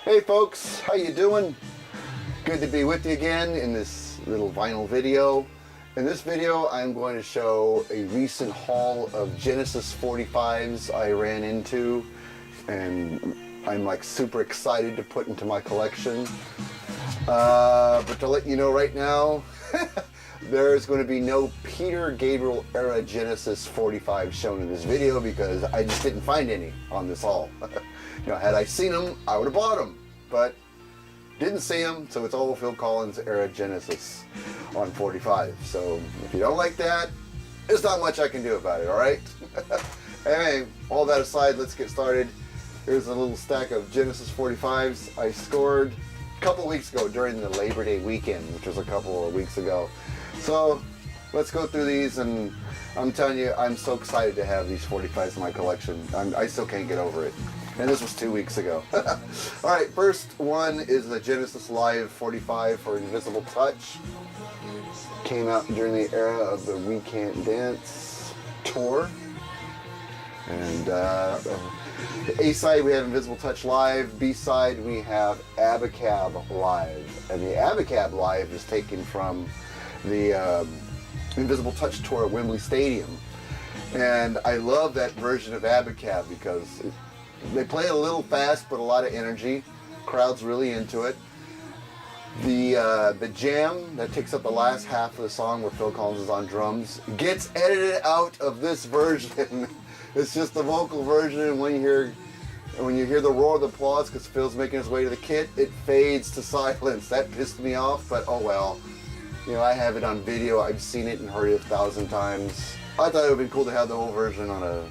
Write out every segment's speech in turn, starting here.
Hey folks, how you doing? Good to be with you again in this little vinyl video. In this video I'm going to show a recent haul of Genesis 45's I ran into, and I'm like super excited to put into my collection. But to let you know right now, there's going to be no Peter Gabriel era Genesis 45 shown in this video because I just didn't find any on this haul. You know, had I seen them, I would have bought them, but didn't see them, so it's all Phil Collins era Genesis on 45. So if you don't like that, there's not much I can do about it, alright? Anyway, all that aside, let's get started. Here's a little stack of Genesis 45's I scored a couple weeks ago during the Labor Day weekend, which was a couple of weeks ago. So let's go through these, and I'm telling you, I'm so excited to have these 45's in my collection. I still can't get over it. And this was 2 weeks ago. Alright, first one is the Genesis Live 45 for Invisible Touch. Came out during the era of the We Can't Dance tour. And the A-side we have Invisible Touch Live, B-side we have Abacab Live. And the Abacab Live is taken from the Invisible Touch tour at Wembley Stadium. And I love that version of Abacab because they play a little fast but a lot of energy. Crowd's really into it. The jam that takes up the last half of the song where Phil Collins is on drums gets edited out of this version. It's just the vocal version, and when you hear the roar of the applause because Phil's making his way to the kit, it fades to silence. That pissed me off, but oh well. You know, I have it on video. I've seen it and heard it 1,000 times. I thought it would have been cool to have the whole version on a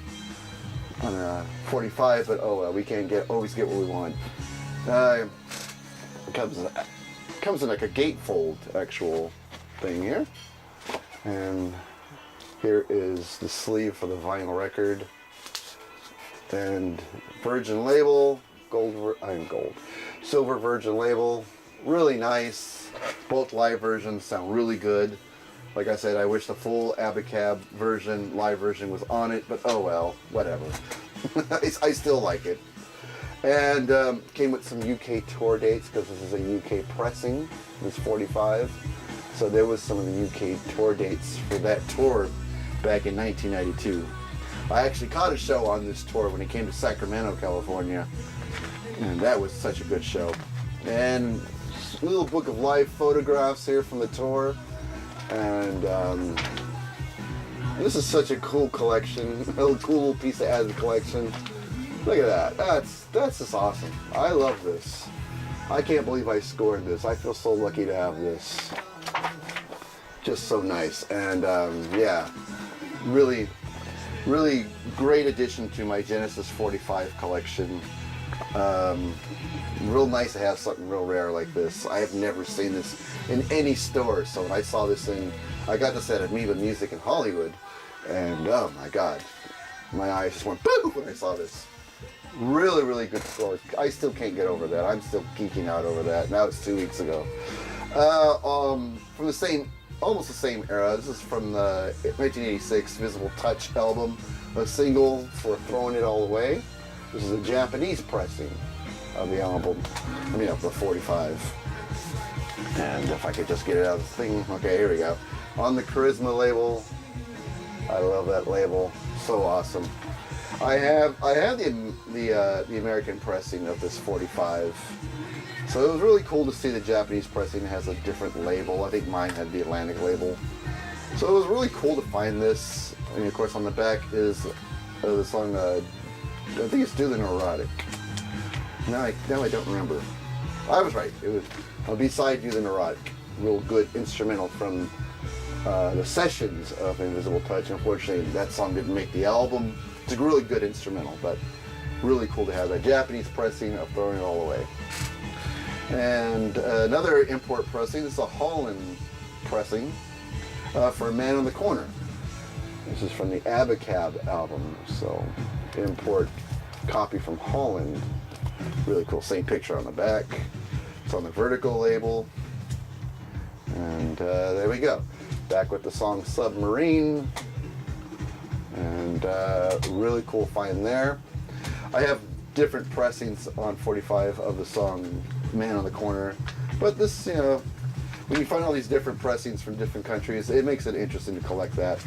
45, but oh well, we can't always get what we want. It comes in like a gatefold actual thing here, and here is the sleeve for the vinyl record, and Virgin label, silver Virgin label, really nice. Both live versions sound really good. Like I said, I wish the full Abacab version, live version, was on it, but oh well, whatever. I still like it. And came with some UK tour dates because this is a UK pressing, this 45. So there was some of the UK tour dates for that tour back in 1992. I actually caught a show on this tour when it came to Sacramento, California, and that was such a good show. And a little book of live photographs here from the tour, and this is such a cool collection, a cool little piece to add to the collection. Look at that, that's just awesome. I love this. I can't believe I scored this. I feel so lucky to have this. Just so nice, and yeah, really great addition to my Genesis 45 collection. Real nice to have something real rare like this. I have never seen this in any store, so when I saw this I got this at Amoeba Music in Hollywood, and oh my god, my eyes just went boo when I saw this. Really good score. I still can't get over that. I'm still geeking out over that. Now it's 2 weeks ago. From the same, almost the same era. This is from the 1986 Visible Touch album, a single for Throwing It All Away. This is a Japanese pressing of the album, of the 45. And if I could just get it out of the thing. Okay, here we go. On the Charisma label. I love that label. So awesome. I have the American pressing of this 45. So it was really cool to see the Japanese pressing has a different label. I think mine had the Atlantic label. So it was really cool to find this. And of course on the back is the song, I think it's Do the Neurotic. Now I don't remember. I was right. It was on B-side, Do the Neurotic. Real good instrumental from the sessions of Invisible Touch. Unfortunately, that song didn't make the album. It's a really good instrumental, but really cool to have that Japanese pressing of Throwing It All Away. And another import pressing. This is a Holland pressing for Man on the Corner. This is from the Abacab album, so import copy from Holland. Really cool. Same picture on the back. It's on the Vertical label. And there we go. Back with the song Submarine. And really cool find there. I have different pressings on 45 of the song Man on the Corner. But this, you know, when you find all these different pressings from different countries, it makes it interesting to collect that,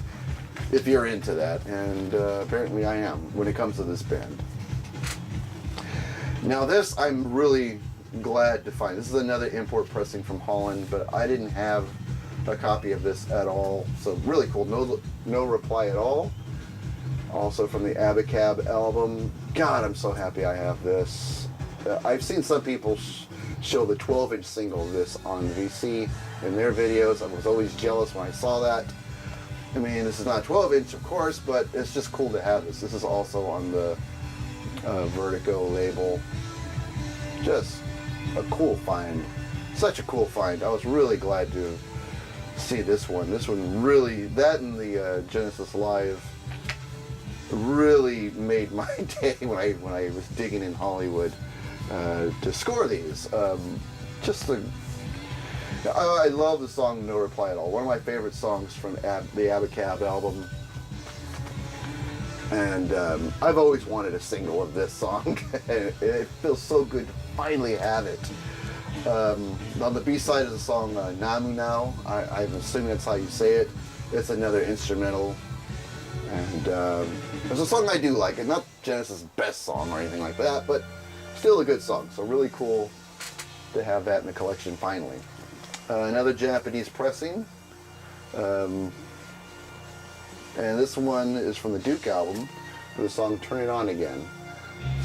if you're into that. And apparently I am, when it comes to this band. Now this, I'm really glad to find. This is another import pressing from Holland, but I didn't have a copy of this at all. So really cool. No Reply at All. Also from the Abacab album. God, I'm so happy I have this. I've seen some people show the 12-inch single of this on VC in their videos. I was always jealous when I saw that. I mean, this is not 12-inch, of course, but it's just cool to have this. This is also on the Vertigo label. Just a cool find. Such a cool find. I was really glad to see this one. This one really, that and the Genesis Live really made my day when I was digging in Hollywood to score these. I love the song No Reply at All. One of my favorite songs from the Abacab album. And I've always wanted a single of this song. It feels so good to finally have it. On the B-side of the song Namu Now, I'm assuming that's how you say it. It's another instrumental. And it's a song I do like. It's not Genesis' best song or anything like that, but still a good song. So really cool to have that in the collection finally. Another Japanese pressing. And this one is from the Duke album, for the song Turn It On Again.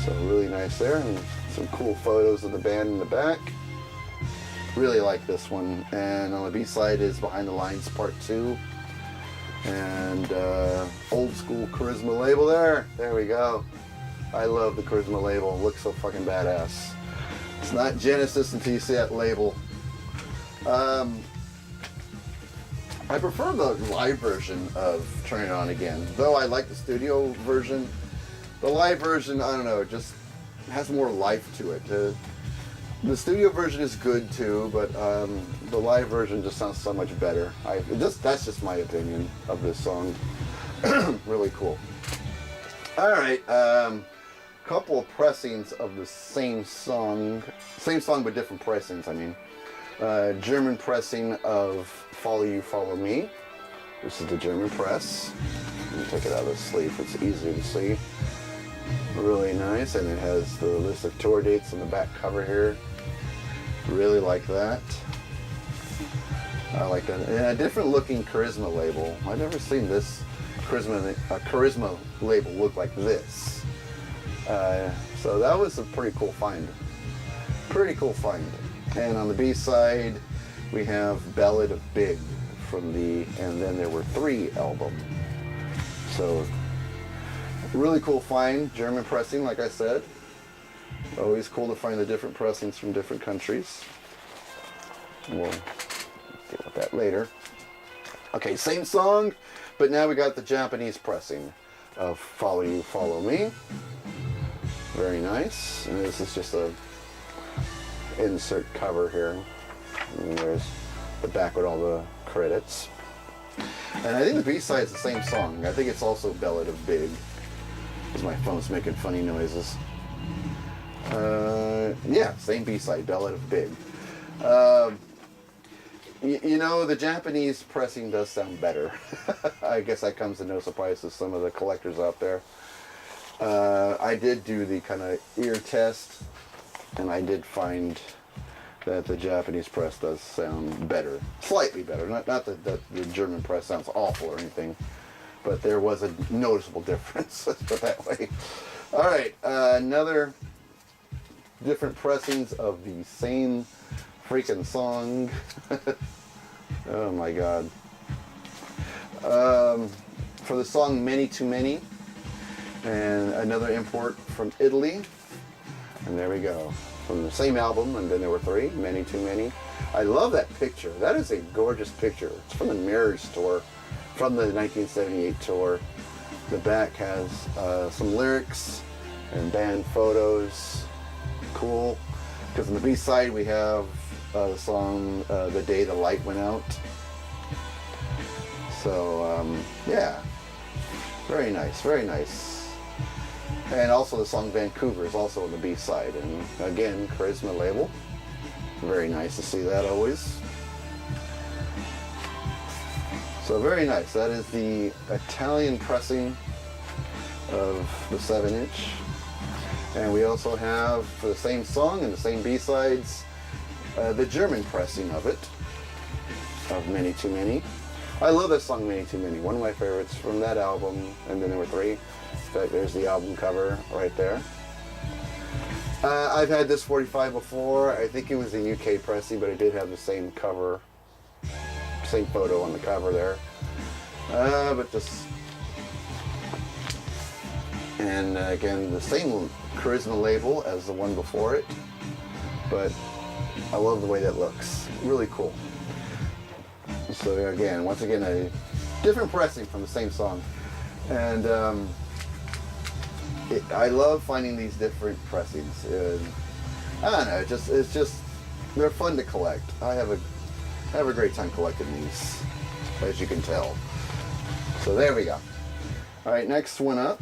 So really nice there, and some cool photos of the band in the back. Really like this one. And on the B-side is Behind the Lines Part 2. And old school Charisma label there. There we go. I love the Charisma label. It looks so fucking badass. It's not Genesis until you see that label. I prefer the live version of Turn It On Again. Though I like the studio version. The live version, I don't know, just has more life to it. The studio version is good too, but the live version just sounds so much better. That's just my opinion of this song. Really cool. All right, couple of pressings of the same song but different pressings. I mean, German pressing of Follow You, Follow Me. This is the German press. Let me take it out of the sleeve. It's easier to see. Really nice, and it has the list of tour dates on the back cover here. Really like that. I like that. And a different looking Charisma label. I've never seen this Charisma label look like this. So that was a pretty cool find. Pretty cool find. And on the B-side, we have Ballad of Big from the And Then There Were Three album. So really cool find. German pressing, like I said. Always cool to find the different pressings from different countries. We'll deal with that later. Okay, same song, but now we got the Japanese pressing of Follow You, Follow Me. Very nice. And this is just a insert cover here. And there's the back with all the credits. And I think the B-side is the same song. I think it's also Ballad of Big. Because my phone's making funny noises. Yeah, same B-side, Ballad of Big. You know, the Japanese pressing does sound better. I guess that comes to no surprise to some of the collectors out there. I did do the kind of ear test, and I did find that the Japanese press does sound better. Slightly better. Not that the German press sounds awful or anything, but there was a noticeable difference, let's put it that way. All right, another different pressings of the same freaking song. Oh my god. For the song Many Too Many, and another import from Italy. And there we go. From the same album, And Then There Were Three, Many Too Many. I love that picture. That is a gorgeous picture. It's from the Mirrors tour, from the 1978 tour. The back has some lyrics and band photos. Cool. Because on the B-side we have the song The Day the Light Went Out. So yeah, very nice, very nice. And also the song Vancouver is also on the B-side. And again, Charisma label. Very nice to see that always. So very nice. That is the Italian pressing of the 7-inch. And we also have, for the same song and the same B-sides, the German pressing of it, of Many Too Many. I love that song, Many Too Many. One of my favorites from that album, and then there were 3. In fact, there's the album cover right there. I've had this 45 before. I think it was a UK pressing, but it did have the same cover, same photo on the cover there. But just, and again, the same Charisma label as the one before it, but I love the way that looks. Really cool. So again, once again, a different pressing from the same song. And I love finding these different pressings. I don't know, it's just they're fun to collect. I have a great time collecting these, as you can tell. So there we go. All right, next one up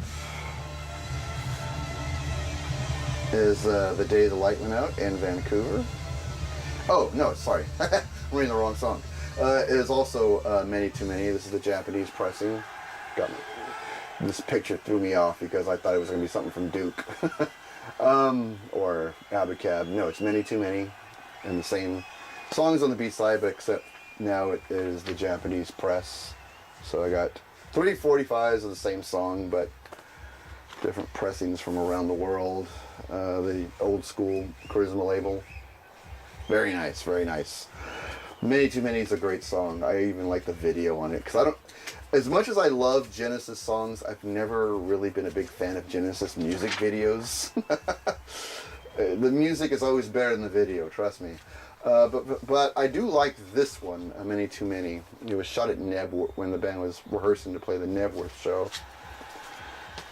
is The Day the Light Went Out in Vancouver. Oh no, sorry, I'm reading the wrong song. It is also Many Too Many. This is the Japanese pressing. Got me. This picture threw me off because I thought it was going to be something from Duke or Abacab. No, it's Many Too Many, and the same songs on the B-side, but except now it is the Japanese press. So I got 3 45s of the same song, but different pressings from around the world. The old school Charisma label. Very nice, very nice. Many Too Many is a great song. I even like the video on it because I don't. As much as I love Genesis songs, I've never really been a big fan of Genesis music videos. The music is always better than the video, trust me. But I do like this one, Many Too Many. It was shot at Nebworth when the band was rehearsing to play the Nebworth show.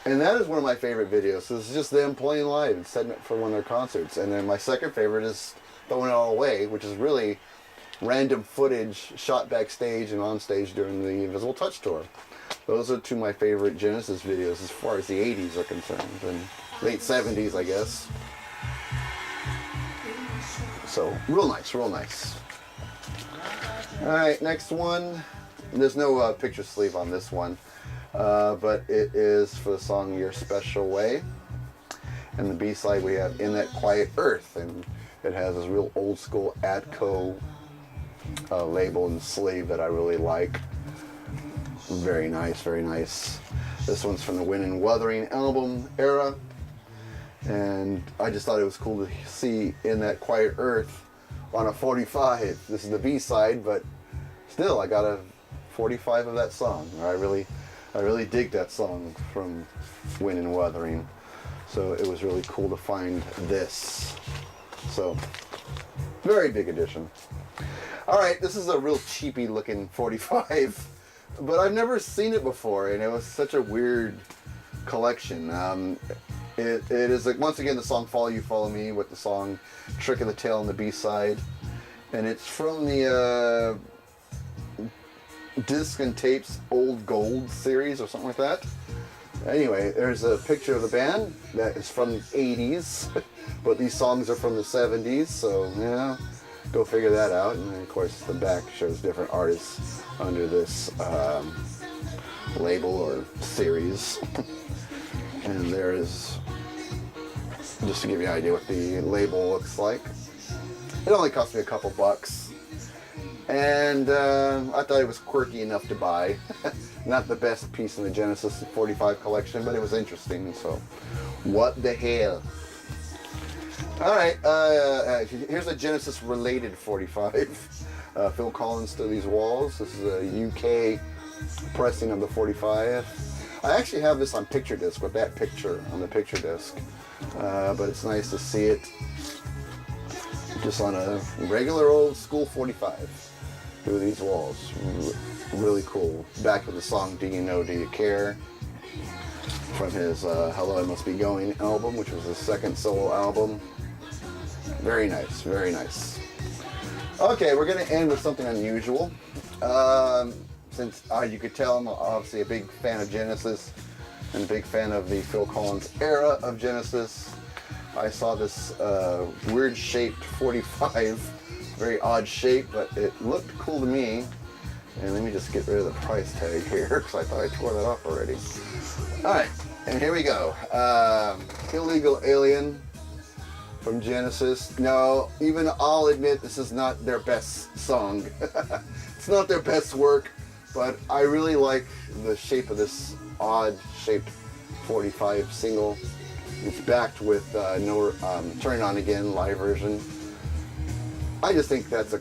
And that is one of my favorite videos. So it's just them playing live and setting it for one of their concerts. And then my second favorite is Throwing It All Away, which is really random footage shot backstage and on stage during the Invisible Touch tour. Those are 2 of my favorite Genesis videos as far as the 80s are concerned, and late 70s, I guess. So, real nice, real nice. Alright, next one. There's no picture sleeve on this one, but it is for the song Your Special Way. And the B-side we have In That Quiet Earth, and it has this real old school Atco label and sleeve that I really like. Very nice, very nice. This one's from the Wind and Wuthering album era, and I just thought it was cool to see In That Quiet Earth on a 45. This is the B-side, but still I got a 45 of that song. I really dig that song from Wind and Wuthering, so it was really cool to find this. So very big addition. Alright, this is a real cheapy looking 45, but I've never seen it before, and it was such a weird collection. It is, like, once again, the song Follow You, Follow Me with the song Trick of the Tail on the B-side, and it's from the Disc and Tapes Old Gold series or something like that. Anyway, there's a picture of the band that is from the 80s, but these songs are from the 70s, so, yeah. Go figure that out. And then, of course, the back shows different artists under this label or series. And there is, just to give you an idea what the label looks like. It only cost me a couple bucks, and I thought it was quirky enough to buy. Not the best piece in the Genesis 45 collection, but it was interesting, so what the hell. Alright, here's a Genesis related 45. Phil Collins to These Walls. This is a UK pressing of the 45. I actually have this on picture disc with that picture on the picture disc, but it's nice to see it just on a regular old school 45 through these walls. Really cool. Back with the song Do You Know, Do You Care from his Hello I Must Be Going album, which was his second solo album. Very nice, very nice. Okay, we're going to end with something unusual. Since you could tell I'm obviously a big fan of Genesis, and a big fan of the Phil Collins era of Genesis. I saw this weird shaped 45, very odd shape, but it looked cool to me. And let me just get rid of the price tag here, because I thought I tore that off already. Alright, and here we go. Illegal Alien from Genesis. No, even I'll admit this is not their best song. It's not their best work, but I really like the shape of this odd shaped 45 single. It's backed with no Turn It On Again live version. I just think that's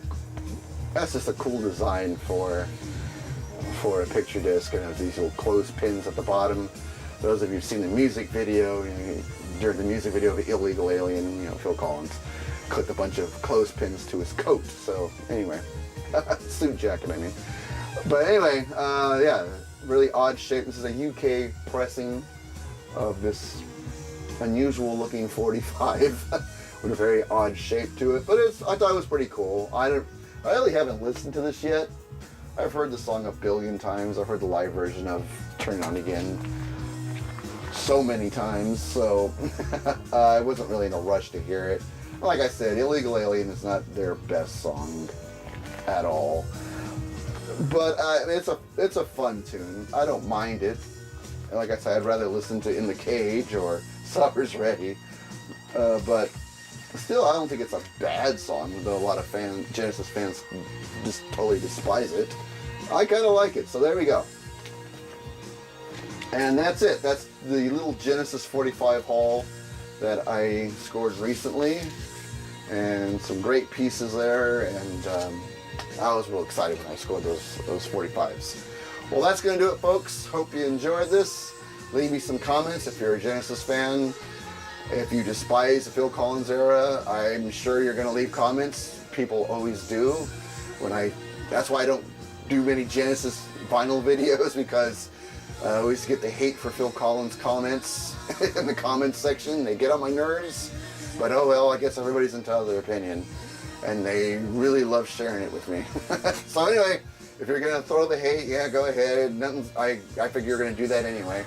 just a cool design for a picture disc, and has these little clothespins at the bottom. Those of you who've seen the music video, during the music video of the Illegal Alien, Phil Collins clipped a bunch of clothespins to his coat. So anyway, suit jacket, I mean. But anyway, yeah, really odd shape. This is a UK pressing of this unusual looking 45 with a very odd shape to it. But I thought it was pretty cool. I really haven't listened to this yet. I've heard the song a billion times. I've heard the live version of Turn It On Again so many times, so I wasn't really in a rush to hear it. Like I said, Illegal Alien is not their best song at all, but it's a fun tune. I don't mind it. And like I said, I'd rather listen to In the Cage or Supper's Ready, but still, I don't think it's a bad song, though a lot of Genesis fans just totally despise it. I kind of like it, so there we go. And that's it. That's the little Genesis 45 haul that I scored recently, and some great pieces there, and I was real excited when I scored those 45s. Well, that's going to do it, folks. Hope you enjoyed this. Leave me some comments if you're a Genesis fan. If you despise the Phil Collins era, I'm sure you're going to leave comments. People always do. That's why I don't do many Genesis vinyl videos, because I always get the hate for Phil Collins comments in the comments section. They get on my nerves, but oh well, I guess everybody's entitled to their opinion, and they really love sharing it with me. So anyway, if you're going to throw the hate, yeah, go ahead. I figure you're going to do that anyway.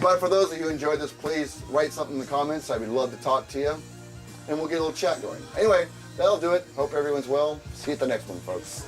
But for those of you who enjoyed this, please write something in the comments. I would love to talk to you, and we'll get a little chat going. Anyway, that'll do it. Hope everyone's well. See you at the next one, folks.